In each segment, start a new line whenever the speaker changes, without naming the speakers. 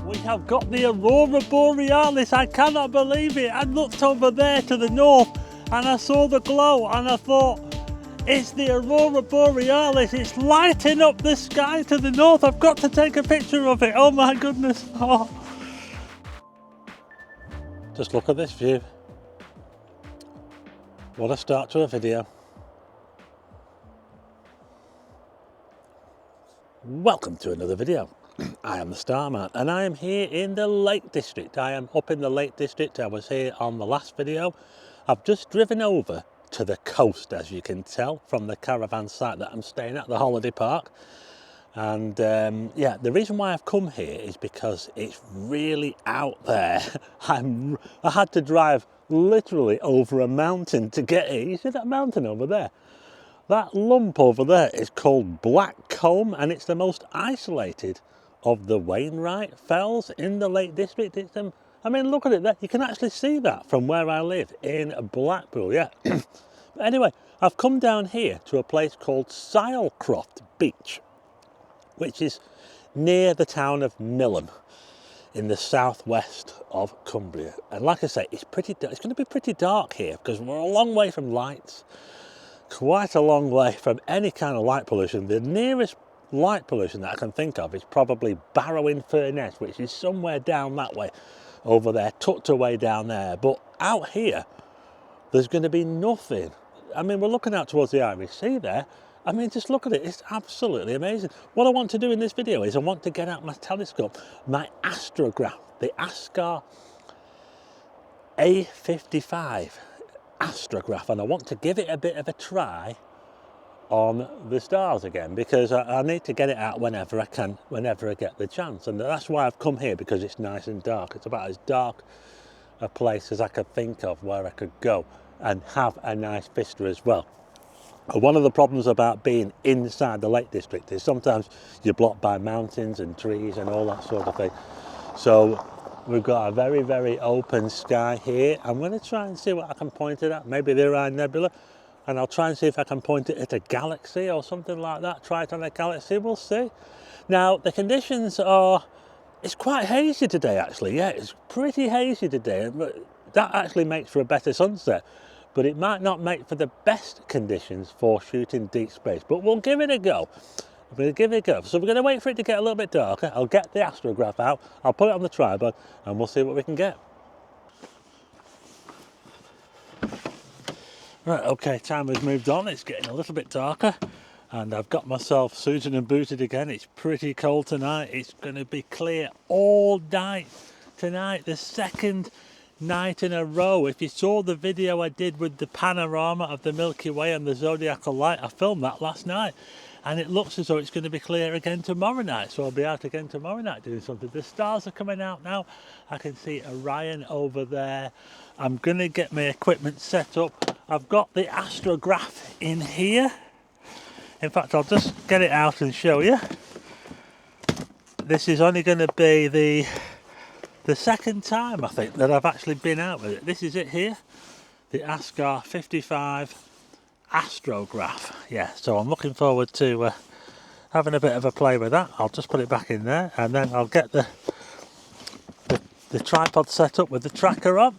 We have got the Aurora Borealis. I cannot believe it. I looked over there to the north and I saw the glow and I thought, it's the Aurora Borealis. It's lighting up the sky to the north. I've got to take a picture of it. Oh my goodness. Oh. Just look at this view. What a start to a video. Welcome to another video. I am the Starman and I am here in the Lake District. I am up in the Lake District. I was here on the last video. I've just driven over to the coast, as you can tell from the caravan site that I'm staying at, the holiday park. And yeah, the reason why I've come here is because it's really out there. I had to drive literally over a mountain to get here. You see that mountain over there? That lump over there is called Black Comb, and it's the most isolated of the Wainwright Fells in the Lake District. It's I mean, look at it there. You can actually see that from where I live in Blackpool, yeah. But anyway, I've come down here to a place called Silecroft Beach, which is near the town of Millom in the southwest of Cumbria. And like I say, it's going to be pretty dark here because we're a long way from lights. Quite a long way from any kind of light pollution. The nearest light pollution that I can think of is probably Barrow-in-Furness, which is somewhere down that way, over there, tucked away down there. But out here, there's going to be nothing. I mean, we're looking out towards the Irish Sea there. I mean, just look at it. It's absolutely amazing. What I want to do in this video is I want to get out my telescope, my astrograph, the Ascar A55 astrograph, and I want to give it a bit of a try on the stars again, because I need to get it out whenever I can, whenever I get the chance. And that's why I've come here, because it's nice and dark. It's about as dark a place as I could think of where I could go and have a nice vista as well. One of the problems about being inside the Lake District is sometimes you're blocked by mountains and trees and all that sort of thing. So we've got a very, very open sky here. I'm going to try and see what I can point it at. Maybe the Orion Nebula. And I'll try and see if I can point it at a galaxy or something like that. Try it on a galaxy, we'll see. Now, the conditions are, it's quite hazy today actually. Yeah, it's pretty hazy today. That actually makes for a better sunset. But it might not make for the best conditions for shooting deep space. But we'll give it a go. We'll give it a go. So we're going to wait for it to get a little bit darker. I'll get the astrograph out. I'll put it on the tripod and we'll see what we can get. Right, okay, time has moved on. It's getting a little bit darker and I've got myself suited and booted again. It's pretty cold tonight. It's going to be clear all night tonight, the second night in a row. If you saw the video I did with the panorama of the Milky Way and the zodiacal light, I filmed that last night and it looks as though it's going to be clear again tomorrow night, so I'll be out again tomorrow night doing something. The stars are coming out now. I can see Orion over there. I'm going to get my equipment set up. I've got the astrograph in here. In fact, I'll just get it out and show you. This is only going to be the second time, I think, that I've actually been out with it. This is it here, the Ascar 55 astrograph. Yeah, so I'm looking forward to having a bit of a play with that. I'll just put it back in there and then I'll get the tripod set up with the tracker on.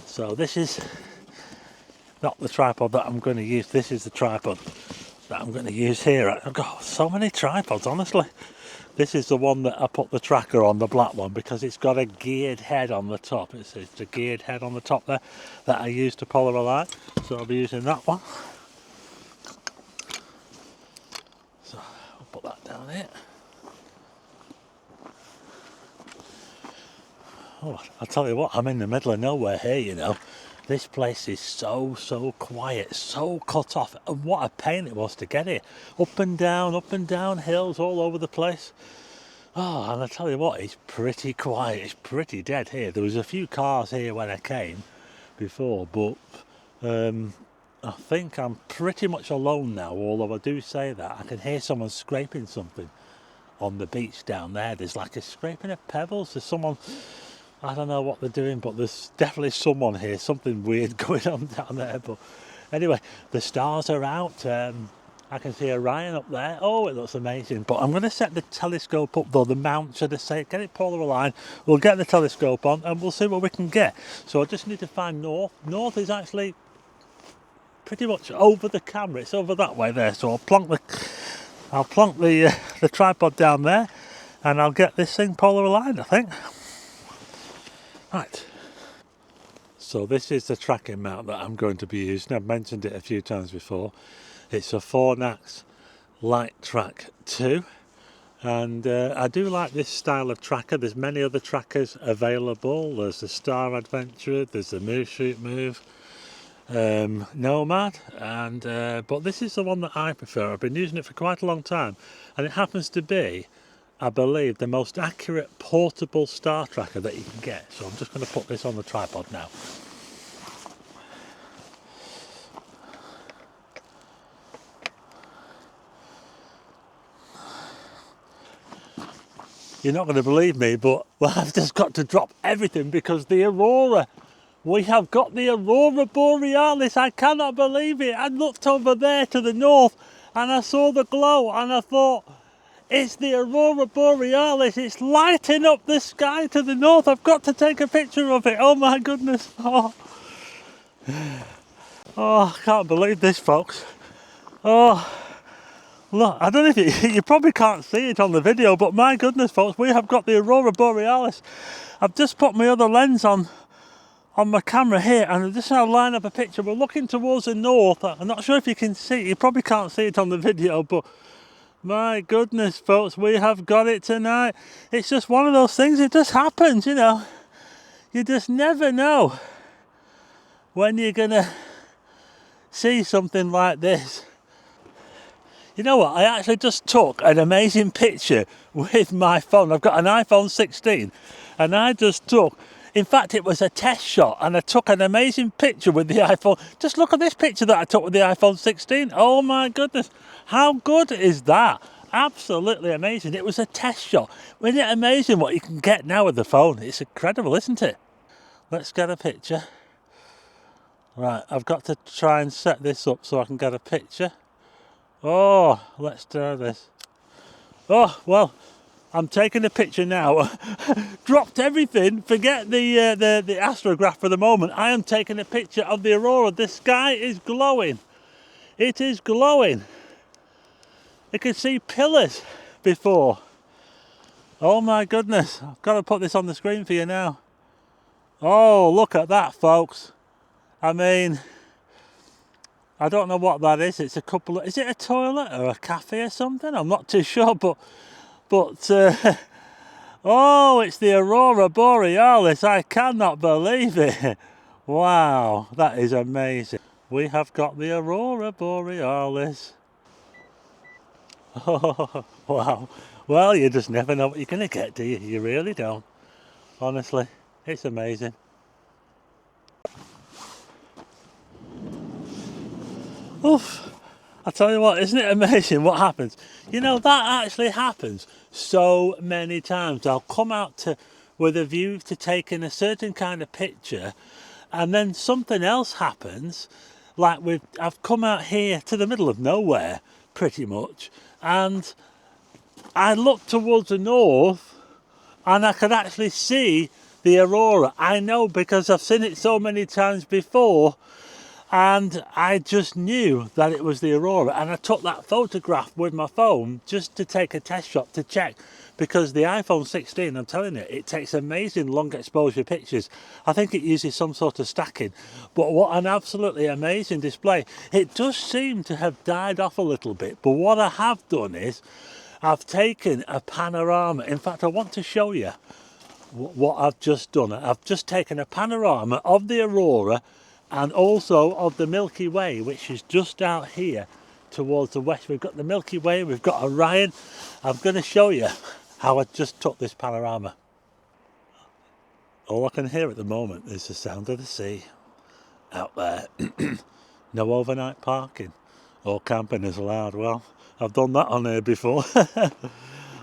So this is not the tripod that I'm going to use. This is the tripod that I'm going to use here. I've got so many tripods, honestly. This is the one that I put the tracker on, the black one, because it's got a geared head on the top. It's a geared head on the top there that I use to polarize. So I'll be using that one. So I'll put that down here. Oh, I'll tell you what, I'm in the middle of nowhere here, you know. This place is so quiet, so cut off, and what a pain it was to get here. Up and down hills all over the place. Oh, and I tell you what, it's pretty quiet, it's pretty dead here. There was a few cars here when I came before, but I think I'm pretty much alone now, although I do say that. I can hear someone scraping something on the beach down there. There's like a scraping of pebbles. There's someone, I don't know what they're doing, but there's definitely someone here, something weird going on down there. But anyway, the stars are out. I can see Orion up there. Oh, it looks amazing. But I'm going to set the telescope up, though, the mount, should I say, get it polar aligned. We'll get the telescope on and we'll see what we can get. So I just need to find north. North is actually pretty much over the camera. It's over that way there. So I'll plonk the tripod down there and I'll get this thing polar aligned, I think. Right. So this is the tracking mount that I'm going to be using. I've mentioned it a few times before. It's a Fornax Light Track 2, and I do like this style of tracker. There's many other trackers available. There's the Star Adventurer, there's the Move Shoot Move, Nomad, and but this is the one that I prefer. I've been using it for quite a long time, and it happens to be, I believe, the most accurate portable star tracker that you can get. So I'm just going to put this on the tripod now. You're not going to believe me, but well, I've just got to drop everything because the Aurora, we have got the Aurora Borealis. I cannot believe it. I looked over there to the north and I saw the glow and I thought, it's the Aurora Borealis. It's lighting up the sky to the north. I've got to take a picture of it. Oh my goodness. Oh, I can't believe this, folks. Oh. Look, I don't know if you probably can't see it on the video, but my goodness, folks, we have got the Aurora Borealis. I've just put my other lens on my camera here, and I'm just going to line up a picture. We're looking towards the north. I'm not sure if you can see it. You probably can't see it on the video, but my goodness, folks, we have got it tonight. It's just one of those things. It just happens, you know. You just never know when you're going to see something like this. You know what, I actually just took an amazing picture with my phone. I've got an iPhone 16 and I just took, in fact it was a test shot, and I took an amazing picture with the iPhone. Just look at this picture that I took with the iPhone 16. Oh my goodness, how good is that? Absolutely amazing. It was a test shot. Isn't it amazing what you can get now with the phone? It's incredible, isn't it? Let's get a picture. Right, I've got to try and set this up so I can get a picture. Oh, let's do this. Oh, well, I'm taking a picture now. Dropped everything, forget the astrograph for the moment. I am taking a picture of the Aurora. The sky is glowing. It is glowing. You can see pillars before. Oh my goodness, I've got to put this on the screen for you now. Oh, look at that, folks. I mean, I don't know what that is. It's a couple of, is it a toilet or a cafe or something? I'm not too sure, but oh, it's the Aurora Borealis. I cannot believe it. Wow, that is amazing. We have got the Aurora Borealis. Oh, wow. Well, you just never know what you're going to get, do you? You really don't. Honestly, it's amazing. Oof. I tell you what, isn't it amazing what happens? You know, that actually happens so many times. I'll come out with a view to taking a certain kind of picture, and then something else happens. Like I've come out here to the middle of nowhere, pretty much, and I look towards the north, and I can actually see the Aurora. I know because I've seen it so many times before. And I just knew that it was the Aurora, and I took that photograph with my phone just to take a test shot to check, because the iPhone 16, I'm telling you, it takes amazing long exposure pictures. I think it uses some sort of stacking, but what an absolutely amazing display. It does seem to have died off a little bit, but what I have done is I've taken a panorama. In fact, I want to show you what I've just done. I've just taken a panorama of the Aurora and also of the Milky Way, which is just out here towards the west. We've got the Milky Way, we've got Orion. I'm going to show you how I just took this panorama. All I can hear at the moment is the sound of the sea out there. No overnight parking or camping is allowed. Well, I've done that on here before.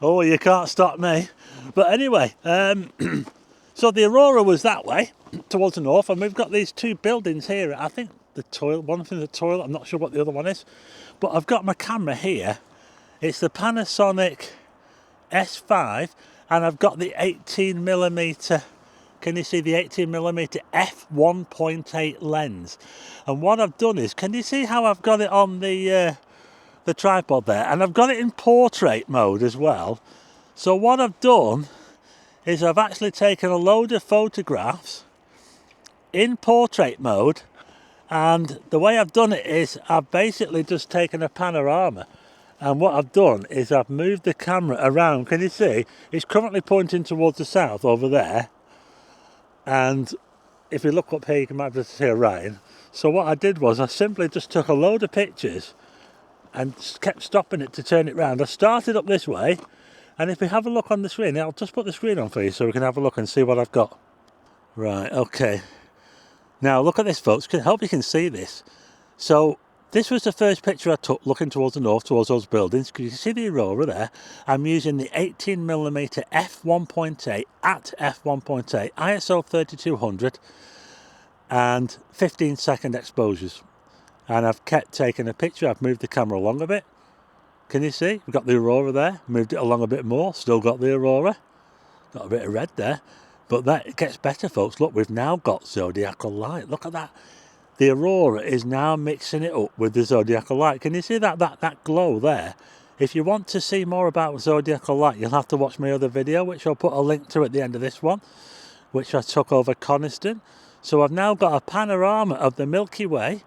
Oh, you can't stop me. But anyway, so the Aurora was that way towards the north, and we've got these two buildings here. I think the toilet, one thing the toilet, I'm not sure what the other one is. But I've got my camera here. It's the Panasonic S5, and I've got the 18mm, can you see the 18mm f1.8 lens? And what I've done is, can you see how I've got it on the tripod there? And I've got it in portrait mode as well. So what I've done is I've actually taken a load of photographs in portrait mode, and the way I've done it is I've basically just taken a panorama, and what I've done is I've moved the camera around. Can you see? It's currently pointing towards the south over there, and if you look up here you might be able to see Orion. So what I did was I simply just took a load of pictures and kept stopping it to turn it round. I started up this way, and if we have a look on the screen, I'll just put the screen on for you so we can have a look and see what I've got. Right, okay. Now look at this, folks. I hope you can see this. So this was the first picture I took looking towards the north, towards those buildings. You can see the Aurora there. I'm using the 18mm f1.8 at f1.8 ISO 3200 and 15-second exposures. And I've kept taking a picture. I've moved the camera along a bit. Can you see? We've got the Aurora there. Moved it along a bit more. Still got the Aurora. Got a bit of red there. But that gets better, folks. Look, we've now got zodiacal light. Look at that. The Aurora is now mixing it up with the zodiacal light. Can you see that glow there? If you want to see more about zodiacal light, you'll have to watch my other video, which I'll put a link to at the end of this one, which I took over Coniston. So I've now got a panorama of the Milky Way.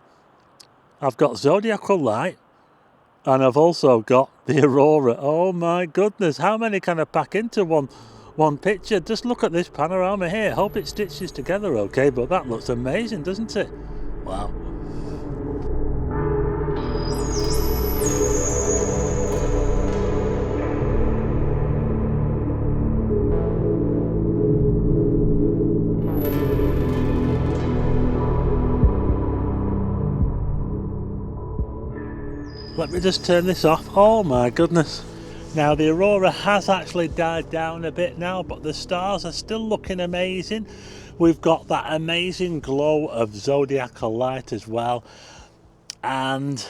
I've got zodiacal light, and I've also got the Aurora. Oh my goodness, how many can I pack into one picture? Just look at this panorama here. Hope it stitches together okay, but that looks amazing, doesn't it? Wow. Let me just turn this off. Oh my goodness. Now the Aurora has actually died down a bit now, but the stars are still looking amazing. We've got that amazing glow of zodiacal light as well. And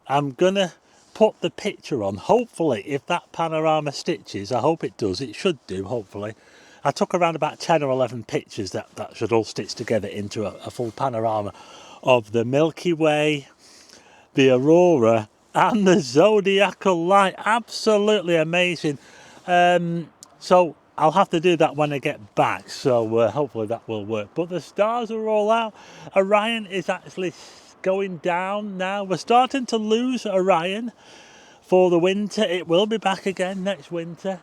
I'm gonna put the picture on. Hopefully, if that panorama stitches, I hope it does. It should do, hopefully. I took around about 10 or 11 pictures that should all stitch together into a full panorama of the Milky Way, the Aurora, and the zodiacal light. Absolutely amazing. So I'll have to do that when I get back, so hopefully that will work. But the stars are all out. Orion is actually going down now. We're starting to lose Orion for the winter. It will be back again next winter.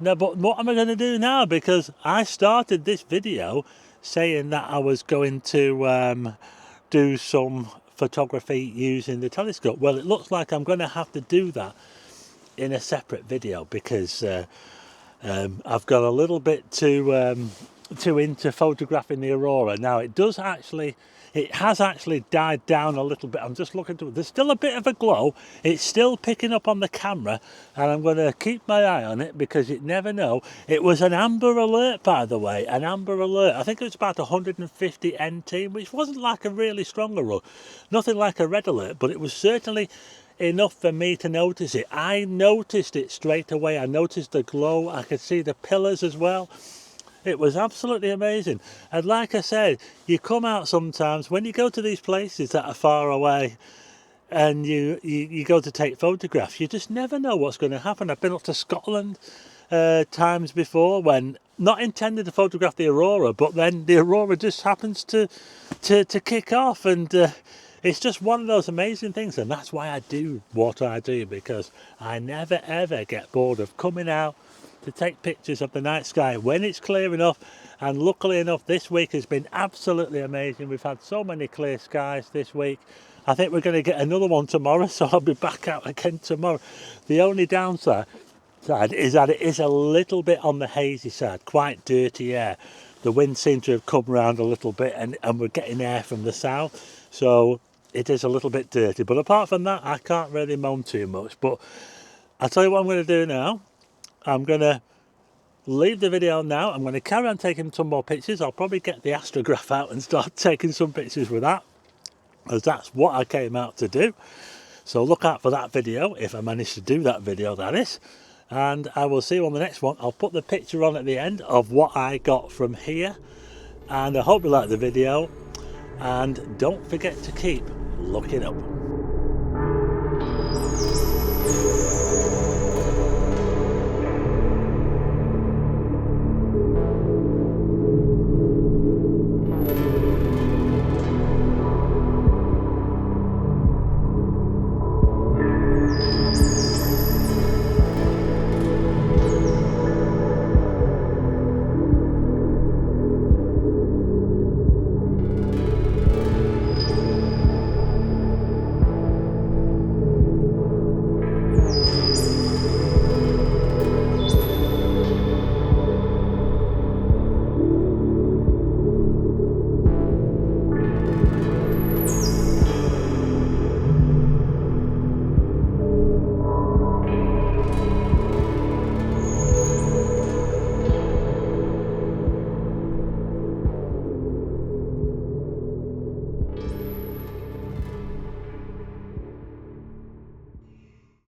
Now, but what am I going to do now? Because I started this video saying that I was going to do some photography using the telescope. Well, it looks like I'm going to have to do that in a separate video, because I've got a little bit too into photographing the Aurora. Now it has actually died down a little bit. I'm just looking to it. There's still a bit of a glow. It's still picking up on the camera, and I'm going to keep my eye on it, because you never know. It was an amber alert, by the way, an amber alert. I think it was about 150 NT, which wasn't like a really strong alert, nothing like a red alert, but it was certainly enough for me to notice it. I noticed it straight away. I noticed the glow. I could see the pillars as well. It was absolutely amazing. And like I said, you come out sometimes when you go to these places that are far away, and you go to take photographs, you just never know what's going to happen. I've been up to Scotland times before, when not intended to photograph the Aurora, but then the Aurora just happens to kick off, and it's just one of those amazing things. And that's why I do what I do, because I never ever get bored of coming out to take pictures of the night sky when it's clear enough. And luckily enough, this week has been absolutely amazing. We've had so many clear skies this week. I think we're going to get another one tomorrow, so I'll be back out again tomorrow. The only downside is that it is a little bit on the hazy side, quite dirty air. The wind seems to have come round a little bit, and we're getting air from the south, so it is a little bit dirty. But apart from that, I can't really moan too much. But I'll tell you what I'm going to do now. I'm going to leave the video now. I'm going to carry on taking some more pictures. I'll probably get the astrograph out and start taking some pictures with that. as that's what I came out to do. So look out for that video, if I manage to do that video, that is. And I will see you on the next one. I'll put the picture on at the end of what I got from here. And I hope you liked the video. And don't forget to keep looking up.